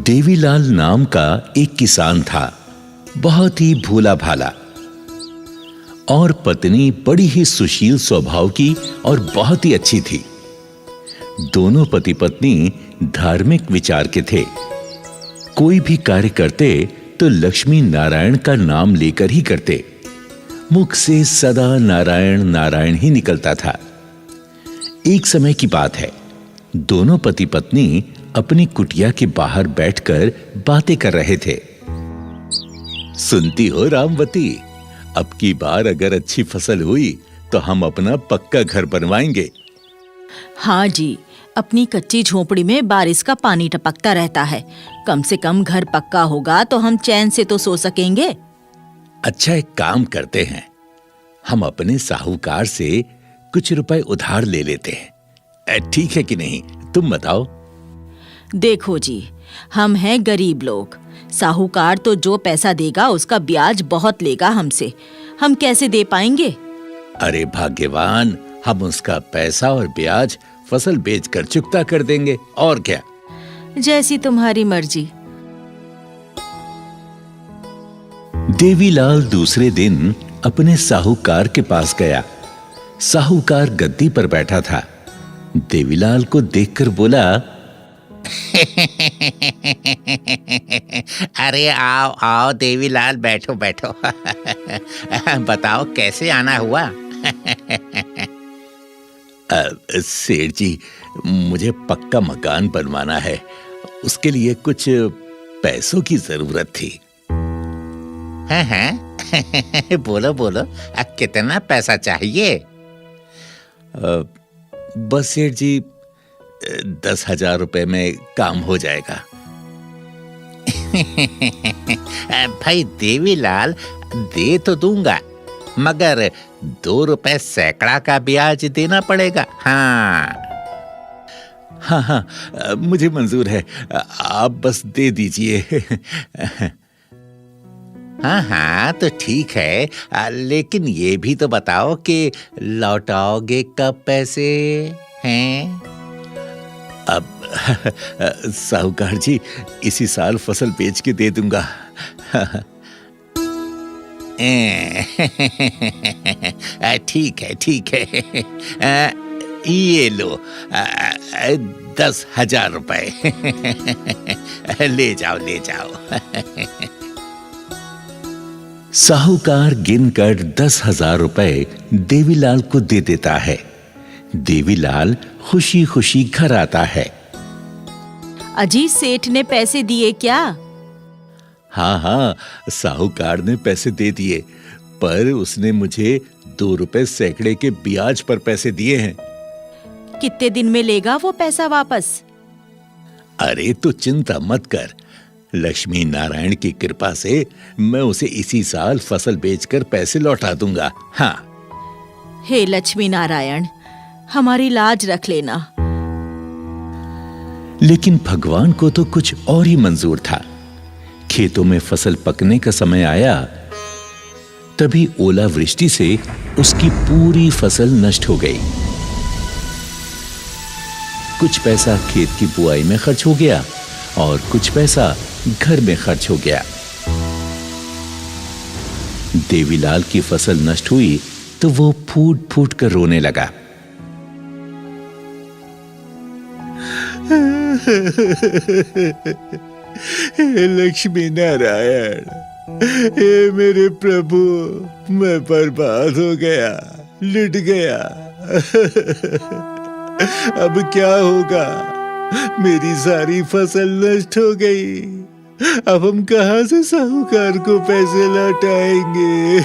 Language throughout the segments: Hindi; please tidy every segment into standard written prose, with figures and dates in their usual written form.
देवीलाल नाम का एक किसान था, बहुत ही भोला भाला, और पत्नी बड़ी ही सुशील स्वभाव की और बहुत ही अच्छी थी। दोनों पति पत्नी धार्मिक विचार के थे। कोई भी कार्य करते तो लक्ष्मी नारायण का नाम लेकर ही करते। मुख से सदा नारायण नारायण ही निकलता था। एक समय की बात है, दोनों पति पत्नी अपनी कुटिया के बाहर बैठकर बातें कर रहे थे। सुनती हो रामवती, अब की बार अगर अच्छी फसल हुई तो हम अपना पक्का घर बनवाएंगे। हाँ जी, अपनी कच्ची झोपड़ी में बारिश का पानी टपकता रहता है। कम से कम घर पक्का होगा तो हम चैन से तो सो सकेंगे। अच्छा, एक काम करते हैं, हम अपने साहूकार से कुछ रुपए उधार ले लेते हैं। ठीक है कि नहीं, तुम बताओ। देखो जी, हम हैं गरीब लोग। साहूकार तो जो पैसा देगा उसका ब्याज बहुत लेगा हमसे। हम कैसे दे पाएंगे? अरे भाग्यवान, हम उसका पैसा और ब्याज फसल बेचकर चुकता कर देंगे, और क्या। जैसी तुम्हारी मर्जी। देवीलाल दूसरे दिन अपने साहूकार के पास गया। साहूकार गद्दी पर बैठा था। देवीलाल को देखकर बोला, अरे आओ आओ देवीलाल, बैठो बैठो। बताओ कैसे आना हुआ? सेठ जी, मुझे पक्का मकान बनवाना है, उसके लिए कुछ पैसों की जरूरत थी। हैं? बोलो बोलो, कितना पैसा चाहिए? बस सेठ जी, 10,000 रुपए में काम हो जाएगा। भाई देवीलाल, दे तो दूंगा, मगर 2 रुपए सैकड़ा का ब्याज देना पड़ेगा। हाँ, मुझे मंजूर है, आप बस दे दीजिए। हाँ, तो ठीक है, लेकिन ये भी तो बताओ कि लौटाओगे कब पैसे हैं? अब साहूकार जी, इसी साल फसल बेच के दे दूंगा। ठीक है ठीक है, ये लो 10,000 रुपए। ले जाओ ले जाओ। साहूकार गिनकर 10,000 रुपए देवीलाल को दे देता है। देवीलाल खुशी खुशी घर आता है। अजी, सेठ ने पैसे दिए क्या? हाँ, साहूकार ने पैसे दे दिए, पर उसने मुझे 2 रुपए सैकड़े के ब्याज पर पैसे दिए हैं। कितने दिन में लेगा वो पैसा वापस? अरे तो चिंता मत कर, लक्ष्मी नारायण की कृपा से मैं उसे इसी साल फसल बेचकर पैसे लौटा दूंगा। हाँ। हे लक्ष्मी नारायण, हमारी लाज रख लेना। लेकिन भगवान को तो कुछ और ही मंजूर था। खेतों में फसल पकने का समय आया, तभी ओलावृष्टि से उसकी पूरी फसल नष्ट हो गई। कुछ पैसा खेत की बुआई में खर्च हो गया और कुछ पैसा घर में खर्च हो गया। देवीलाल की फसल नष्ट हुई तो वो फूट फूट कर रोने लगा। हे लक्ष्मी नारायण, हे मेरे प्रभु, मैं बर्बाद हो गया, लुट गया। अब क्या होगा? मेरी सारी फसल नष्ट हो गई। अब हम कहां से साहूकार को पैसे लौटाएंगे?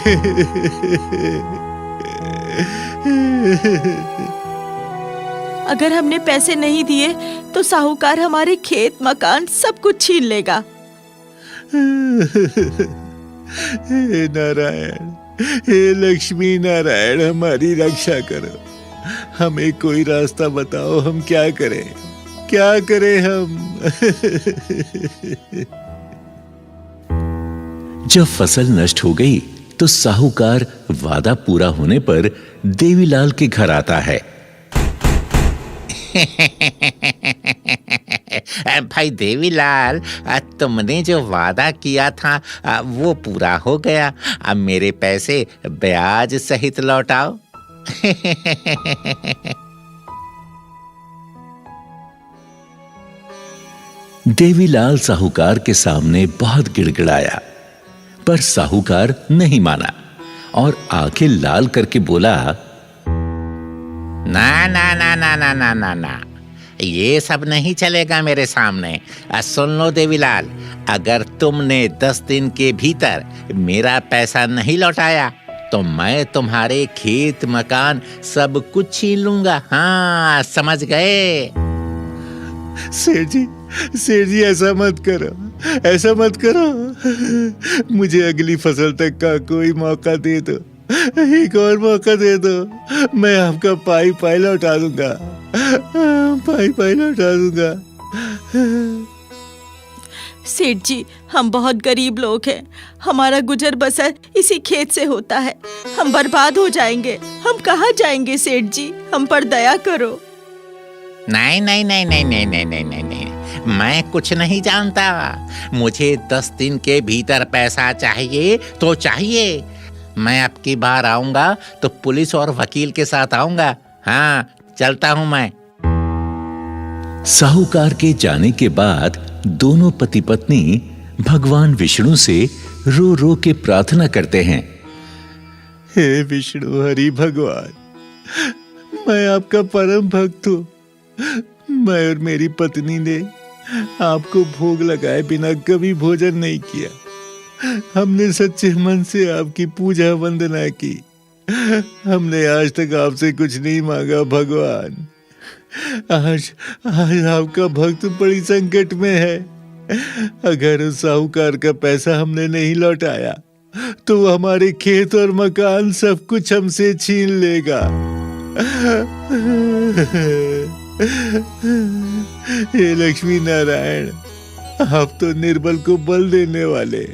अगर हमने पैसे नहीं दिए तो साहूकार हमारे खेत मकान सब कुछ छीन लेगा। हे नारायण, हे लक्ष्मी नारायण, हमारी रक्षा करो। हमें कोई रास्ता बताओ, हम क्या करें, क्या करें हम? जब फसल नष्ट हो गई तो साहूकार वादा पूरा होने पर देवीलाल के घर आता है। भाई देवीलाल, तुमने जो वादा किया था वो पूरा हो गया। अब मेरे पैसे ब्याज सहित लौटाओ। देवीलाल साहूकार के सामने बहुत गिड़गिड़ाया, पर साहूकार नहीं माना और आंखें लाल करके बोला, ना ना ना ना ना ना ना ना, ये सब नहीं चलेगा मेरे सामने। सुन लो देवीलाल, अगर तुमने 10 दिन के भीतर मेरा पैसा नहीं लौटाया तो मैं तुम्हारे खेत मकान सब कुछ छीन लूंगा। हाँ, समझ गए? सेठ जी ऐसा मत करो, ऐसा मत करो। मुझे अगली फसल तक का कोई मौका दे दो, एक और मौका दे दो। मैं आपका पाई लौटा दूंगा, पाई लौटा दूंगा। सेठ जी, हम बहुत गरीब लोग हैं। हमारा गुजर बसर इसी खेत से होता है। हम बर्बाद हो जाएंगे। हम कहाँ जाएंगे सेठ जी? हम पर दया करो। नहीं नहीं नहीं नहीं नहीं नहीं नहीं नहीं नहीं, मैं कुछ नहीं जानता। मुझे 10 दिन के भीतर पैसा चाहिए तो चाहिए। मैं अब की बार आऊंगा तो पुलिस और वकील के साथ आऊंगा। हाँ, चलता हूं मैं। साहूकार के जाने के बाद दोनों पति पत्नी भगवान विष्णु से रो रो के प्रार्थना करते हैं। हे विष्णु हरि भगवान, मैं आपका परम भक्त हूँ। मैं और मेरी पत्नी ने आपको भोग लगाए बिना कभी भोजन नहीं किया। हमने सच्चे मन से आपकी पूजा वंदना की। हमने आज तक आपसे कुछ नहीं मांगा भगवान। आज आपका भक्त बड़ी संकट में है। अगर उस साहूकार का पैसा हमने नहीं लौटाया तो वो हमारे खेत और मकान सब कुछ हमसे छीन लेगा। हे लक्ष्मी नारायण, आप तो निर्बल को बल देने वाले।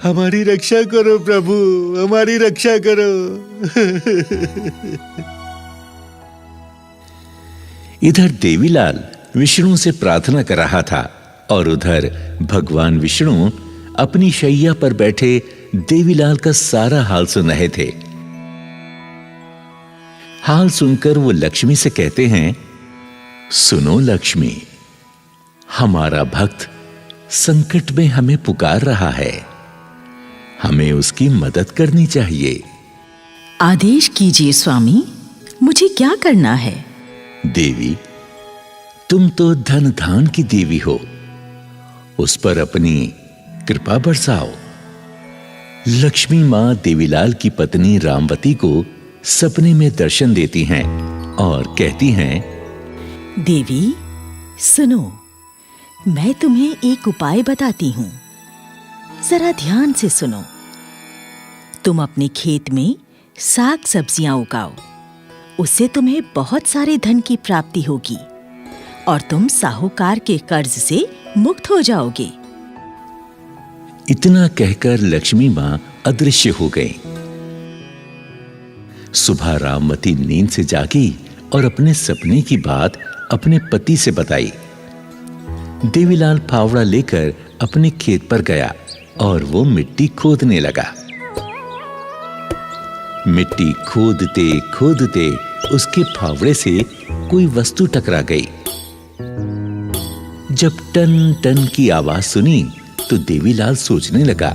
हमारी रक्षा करो प्रभु, हमारी रक्षा करो। इधर देवीलाल विष्णु से प्रार्थना कर रहा था और उधर भगवान विष्णु अपनी शैया पर बैठे देवीलाल का सारा हाल सुन रहे थे। हाल सुनकर वो लक्ष्मी से कहते हैं, सुनो लक्ष्मी, हमारा भक्त संकट में हमें पुकार रहा है। हमें उसकी मदद करनी चाहिए। आदेश कीजिए स्वामी, मुझे क्या करना है? देवी, तुम तो धन धान की देवी हो, उस पर अपनी कृपा बरसाओ। लक्ष्मी मां देवीलाल की पत्नी रामवती को सपने में दर्शन देती हैं और कहती हैं, देवी सुनो, मैं तुम्हें एक उपाय बताती हूं, जरा ध्यान से सुनो। तुम अपने खेत में साग सब्जियां उगाओ, उससे तुम्हें बहुत सारे धन की प्राप्ति होगी और तुम साहूकार के कर्ज से मुक्त हो जाओगे। इतना कहकर लक्ष्मी मां अदृश्य हो गई। सुबह रामवती नींद से जागी और अपने सपने की बात अपने पति से बताई। देवीलाल फावड़ा लेकर अपने खेत पर गया और वो मिट्टी खोदने लगा। मिट्टी खोदते खोदते उसके फावड़े से कोई वस्तु टकरा गई। जब टन टन की आवाज सुनी तो देवीलाल सोचने लगा,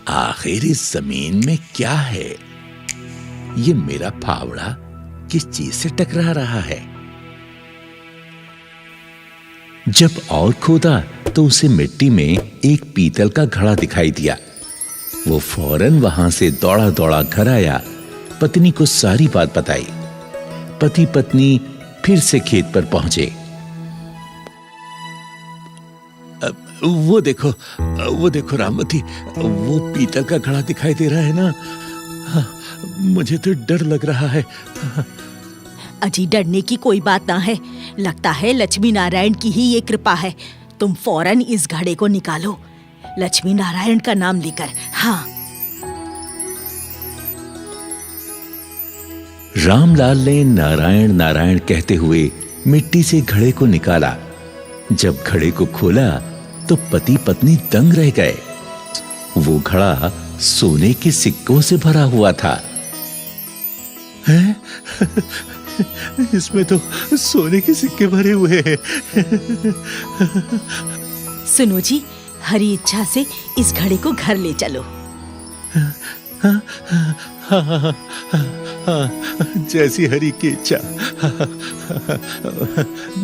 आखिर इस जमीन में क्या है? ये मेरा फावड़ा किस चीज से टकरा रहा है? जब और खोदा तो उसे मिट्टी में एक पीतल का घड़ा दिखाई दिया। वो फौरन वहां से दौड़ा दौड़ा घर आया, पत्नी को सारी बात बताई। पति पत्नी फिर से खेत पर पहुंचे। वो देखो रामवती, वो पीतल का घड़ा दिखाई दे रहा है ना? मुझे तो डर लग रहा है। अजी, डरने की कोई बात ना है। लगता है लक्ष्मी नारायण की ही ये कृपा है। तुम फौरन इस घड़े को निकालो, लक्ष्मी नारायण का नाम लेकर। हाँ। रामलाल ने नारायण नारायण कहते हुए मिट्टी से घड़े को निकाला। जब घड़े को खोला तो पति पत्नी दंग रह गए। वो घड़ा सोने के सिक्कों से भरा हुआ था। हैं? इसमें तो सोने के सिक्के भरे हुए हैं। सुनो जी, हरी इच्छा से इस घड़े को घर ले चलो। जैसी हरी की इच्छा।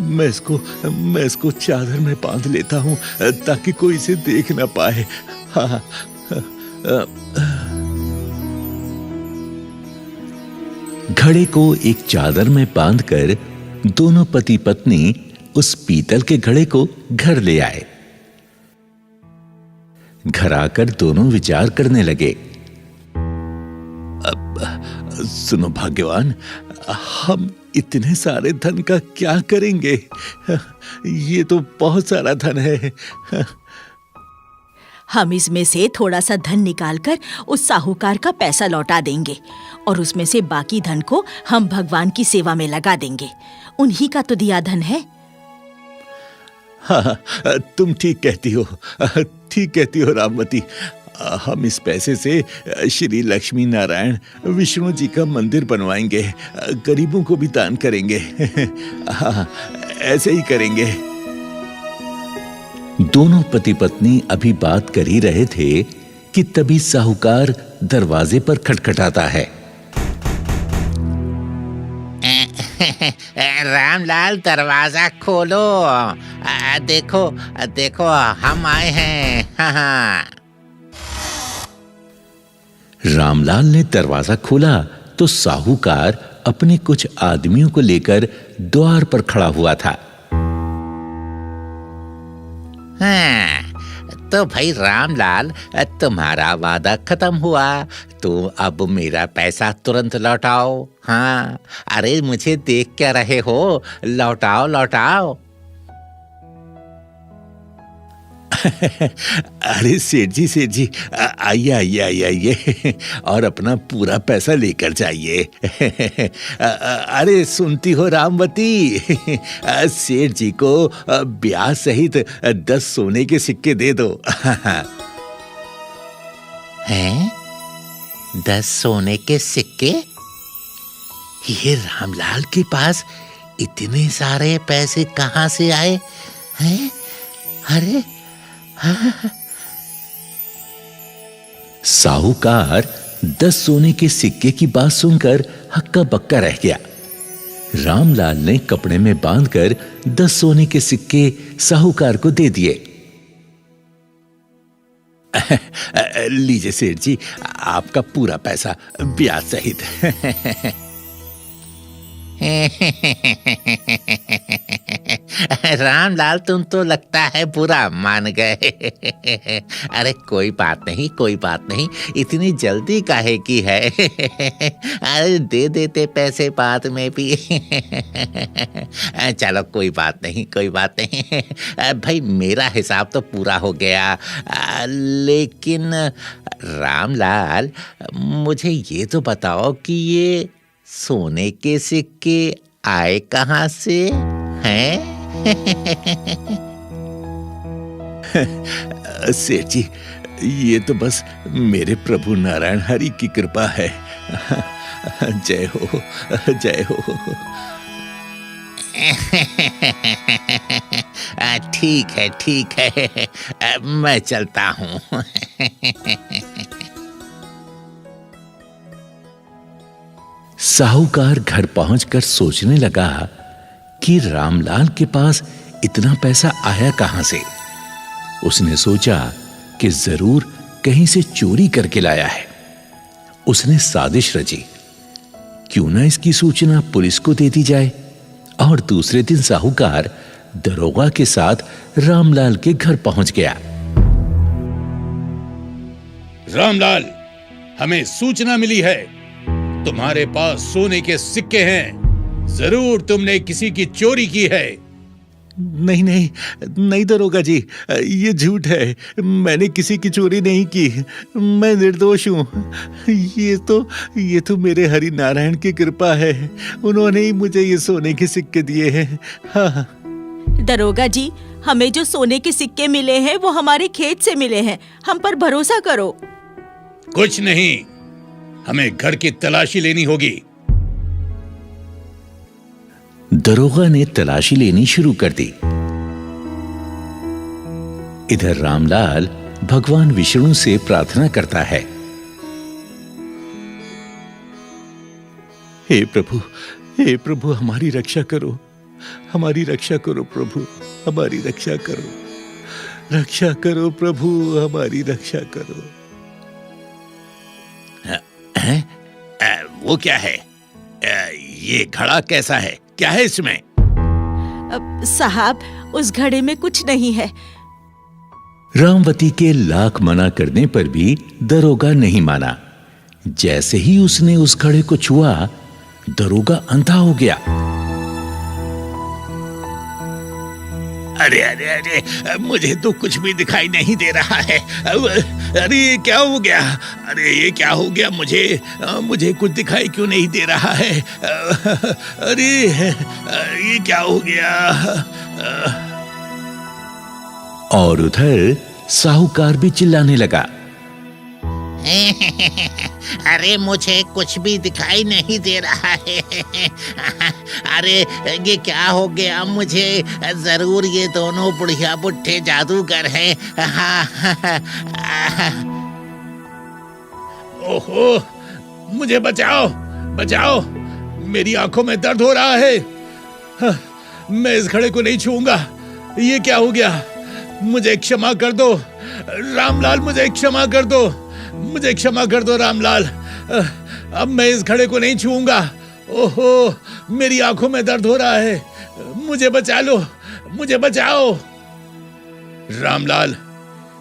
मैं इसको चादर में बांध लेता हूँ ताकि कोई इसे देख ना पाए। घड़े को एक चादर में बांधकर दोनों पति पत्नी उस पीतल के घड़े को घर ले आए। घर आकर दोनों विचार करने लगे। सुनो भाग्यवान, हम इतने सारे धन का क्या करेंगे? ये तो बहुत सारा धन है। हम इसमें से थोड़ा सा धन निकालकर उस साहूकार का पैसा लौटा देंगे और उसमें से बाकी धन को हम भगवान की सेवा में लगा देंगे। उन्हीं का तो दिया धन है। हाँ, तुम ठीक कहती हो रामवती। हम इस पैसे से श्री लक्ष्मी नारायण विष्णु जी का मंदिर बनवाएंगे, गरीबों को भी दान करेंगे। हाँ, ऐसे ही करेंगे। दोनों पति पत्नी अभी बात कर ही रहे थे कि तभी साहूकार दरवाजे पर खटखटाता है। रामलाल, दरवाजा खोलो। देखो देखो, हम आए हैं। हाँ। रामलाल ने दरवाजा खोला तो साहूकार अपने कुछ आदमियों को लेकर द्वार पर खड़ा हुआ था। हाँ, तो भाई रामलाल, तुम्हारा वादा खत्म हुआ, तो अब मेरा पैसा तुरंत लौटाओ। हाँ, अरे मुझे देख क्या रहे हो? लौटाओ लौटाओ। अरे सेठ जी, आइए और अपना पूरा पैसा लेकर जाइए। अरे सुनती हो रामवती, सेठ जी को ब्याज सहित 10 सोने के सिक्के दे दो। हैं? 10 सोने के सिक्के? ये रामलाल के पास इतने सारे पैसे कहाँ से आए हैं? अरे साहूकार 10 सोने के सिक्के की बात सुनकर हक्का बक्का रह गया। रामलाल ने कपड़े में बांधकर 10 सोने के सिक्के साहूकार को दे दिए। लीजिए सेठ जी, आपका पूरा पैसा ब्याज सहित। रामलाल, तुम तो लगता है बुरा मान गए। अरे कोई बात नहीं, इतनी जल्दी काहे की है? अरे दे देते पैसे बाद में भी। चलो कोई बात नहीं। भाई मेरा हिसाब तो पूरा हो गया। लेकिन रामलाल, मुझे ये तो बताओ कि ये सोने के सिक्के आए कहाँ से हैं? सेठ जी, ये तो बस मेरे प्रभु नारायण हरि की कृपा है। जय हो, जय हो। ठीक है, मैं चलता हूँ। साहूकार घर पहुंचकर सोचने लगा कि रामलाल के पास इतना पैसा आया कहां से। उसने सोचा कि जरूर कहीं से चोरी करके लाया है। उसने साजिश रची, क्यों ना इसकी सूचना पुलिस को दे दी जाए। और दूसरे दिन साहूकार दरोगा के साथ रामलाल के घर पहुंच गया। रामलाल, हमें सूचना मिली है, तुम्हारे पास सोने के सिक्के हैं। जरूर तुमने किसी की चोरी की है। नहीं नहीं नहीं दरोगा जी, ये झूठ है। मैंने किसी की चोरी नहीं की। मैं निर्दोष हूँ। ये तो मेरे हरि नारायण की कृपा है। उन्होंने ही मुझे ये सोने के सिक्के दिए हैं। हाँ। दरोगा जी, हमें जो सोने के सिक्के मिले हैं वो हमारे खेत से मिले हैं। हम पर भरोसा करो। कुछ नहीं, हमें घर की तलाशी लेनी होगी। दरोगा ने तलाशी लेनी शुरू कर दी। इधर रामलाल भगवान विष्णु से प्रार्थना करता है, हे प्रभु हमारी रक्षा करो, हमारी रक्षा करो प्रभु, हमारी रक्षा करो, रक्षा करो प्रभु, हमारी रक्षा करो। वो क्या है? ये घड़ा कैसा है? क्या है इसमें? साहब, उस घड़े में कुछ नहीं है। रामवती के लाख मना करने पर भी दरोगा नहीं माना। जैसे ही उसने उस घड़े को छुआ, दरोगा अंधा हो गया। अरे अरे अरे, मुझे तो कुछ भी दिखाई नहीं दे रहा है। अरे क्या हो गया? अरे ये क्या हो गया? मुझे कुछ दिखाई क्यों नहीं दे रहा है? अरे ये क्या हो गया? और उधर साहूकार भी चिल्लाने लगा, अरे मुझे कुछ भी दिखाई नहीं दे रहा है। अरे ये क्या हो गया? मुझे जरूर ये दोनों बुढ़िया बुढ़े जादूगर हैं। ओहो, मुझे बचाओ, बचाओ, मेरी आंखों में दर्द हो रहा है। मैं इस घड़े को नहीं छूऊंगा। ये क्या हो गया? मुझे क्षमा कर दो रामलाल, मुझे क्षमा कर दो, मुझे क्षमा कर दो रामलाल। अब मैं इस घड़े को नहीं छूऊंगा। ओहो, मेरी आंखों में दर्द हो रहा है। मुझे बचा लो, मुझे बचाओ। रामलाल,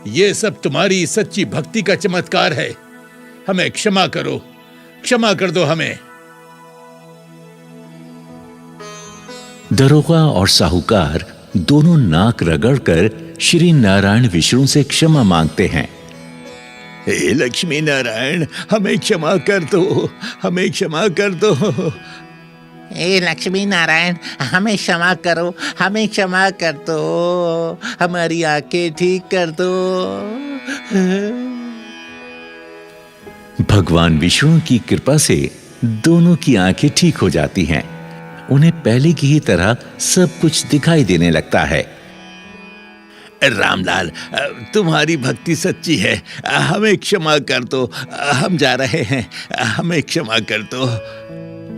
ये सब तुम्हारी सच्ची भक्ति का चमत्कार है। हमें क्षमा करो, क्षमा कर दो हमें। दरोगा और साहूकार दोनों नाक रगड़कर श्री नारायण विष्णु से क्षमा मांगते हैं। हे लक्ष्मी नारायण, हमें क्षमा कर दो, हमें क्षमा कर दो। हे लक्ष्मी नारायण, हमें क्षमा करो, हमें क्षमा कर दो, हमारी आंखें ठीक कर दो। भगवान विष्णु की कृपा से दोनों की आंखें ठीक हो जाती हैं। उन्हें पहले की ही तरह सब कुछ दिखाई देने लगता है। रामलाल, तुम्हारी भक्ति सच्ची है। हमें क्षमा कर दो, हम जा रहे हैं। हमें क्षमा कर दो।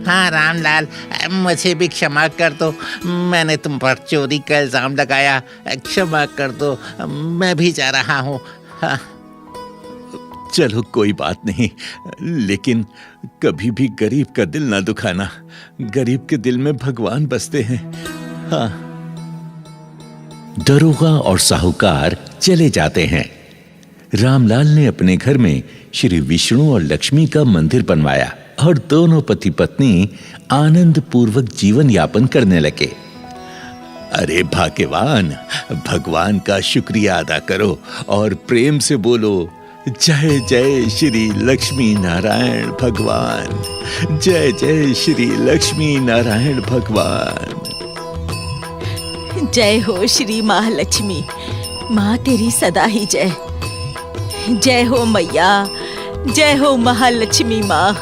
हाँ रामलाल, मुझे भी क्षमा कर दो। मैंने तुम पर चोरी का इल्जाम लगाया। क्षमा कर दो, मैं भी जा रहा हूँ। हाँ। चलो कोई बात नहीं, लेकिन कभी भी गरीब का दिल ना दुखाना। गरीब के दिल में भगवान बसते हैं। हाँ। दरोगा और साहूकार चले जाते हैं। रामलाल ने अपने घर में श्री विष्णु और लक्ष्मी का मंदिर बनवाया और दोनों पति पत्नी आनंद पूर्वक जीवन यापन करने लगे। अरे भाग्यवान, भगवान का शुक्रिया अदा करो और प्रेम से बोलो, जय जय श्री लक्ष्मी नारायण भगवान, जय जय श्री लक्ष्मी नारायण भगवान। जय हो श्री महालक्ष्मी, माँ तेरी सदा ही जय। जय हो मैया, जय हो महालक्ष्मी माँ।